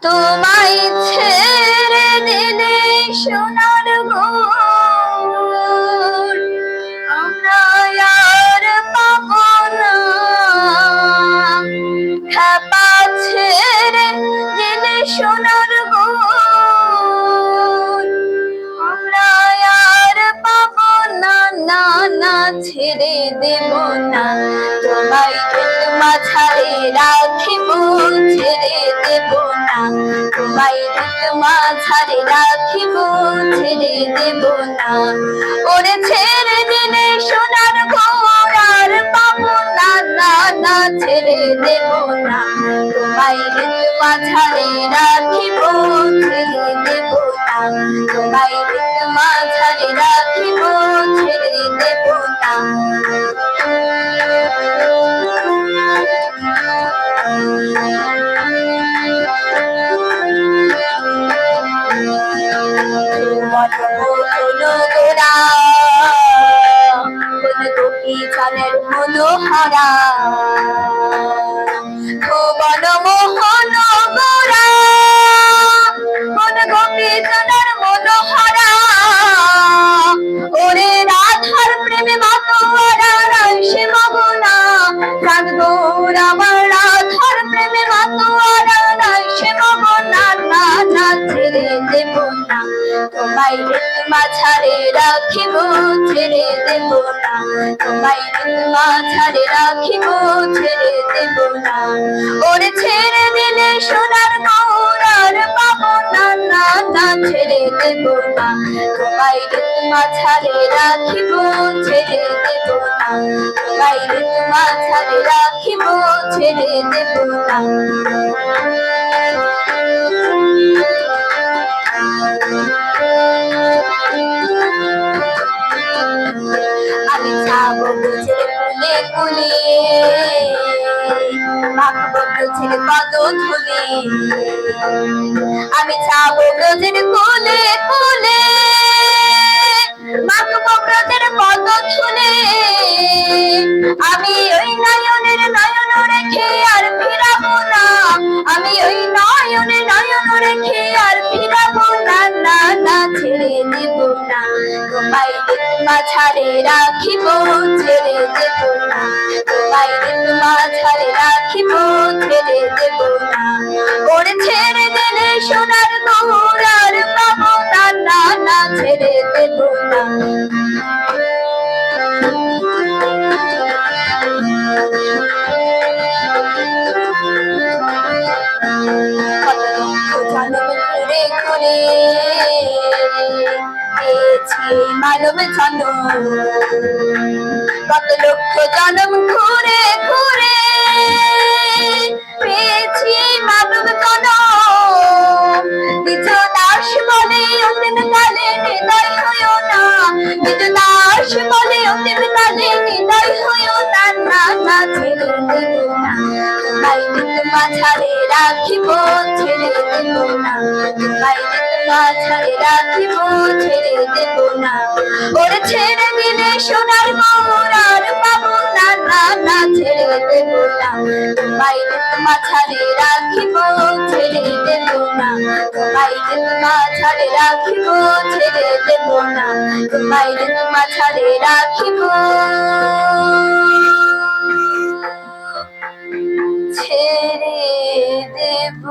তোমায় ছেড়ে দিলে সোনার গুণ আমরা আর পাবো না, খেপা ছেড়ে দিলে সোনার গুণ আমরা আর পাবো না, না না ছেড়ে দেব না, তোমায় মাঝারে রাখিব ছেড়ে দেব না, তোমায় মাঝারে রাখিব ছেড়ে দেব না, ওরে ছেড়ে দিলে সোনার ঘর আর পাবো না, না না ছেড়ে দেব না, তোমায় মাঝারে রাখিব ছেড়ে দেব না, তোমায় মাঝারে রাখিব ছেড়ে দেব না। চালের মনোহরা ভুবন মোহন গোরা, কোন গোপী চালের মনোহরা, ওরে রাধার প্রেমে মাতোয়ারা রাইসে মগনা, রাত গৌর আমার রাধার প্রেমে মাতোয়ারা রাইসে মগনা, না না ছেড়ে দেব না, তোমায় মাঝারে রাখিব ছেড়ে দেব না, তোমায় মাঝারে রাখিব ছেড়ে দেব না, ওরে ছেড়ে দিলে সোনার গৌর আর পাবো না, না না ছেড়ে দেব না, তোমায় মাঝারে রাখিব ছেড়ে দেব না, তোমায় মাঝারে রাখিব ছেড়ে দেব না। আমি যাবো বুঝলে কুলে কুলে, মাখবো বুঝলে কত ধুলে, আমি যাবো বুঝলে কুলে কুলে, মাখবো ব্রজের কত ধুলে, আমি ওই নয়নের নয়ন রেখে আর ফিরাবো না, আমি ওই নয়নের নয়ন রেখে আর ফিরাবো না, না না ছেড়ে দেব না, তোমায় মাঝারে রাখিব ছেড়ে দেব না, তোমায় মাঝারে রাখিব ছেড়ে দেব না, ওরে ছেড়ে দিলে সোনার গৌর আর পাবো না, না না ছেড়ে দেব না। ঘুরে ঘুরে পেয়েছি মানব জন্ম, কত লক্ষ জন্ম ঘুরে ঘুরে পেয়েছি মানব জন্ম, নিজ দাস বলে অন্তিম কালে হৃদয় হইও না, নিজ দাস বলে অন্তিম কালে হৃদয় হইও না, না না ছেড়ে দেব না, তোমায় মাঝারে রাখিব ছেড়ে দেব না, তোমায় মাঝারে রাখিব ছেড়ে দেব না, ওরে ছেড়ে দিলে সোনার গৌর আর পাবো না, না না ছেড়ে দেব না, তোমায় মাঝারে রাখিব ছেড়ে দেব না, তোমায় মাঝারে রাখিব ছেড়ে দেব না, তোমায় মাঝারে রাখিব ছেড়ে দেব।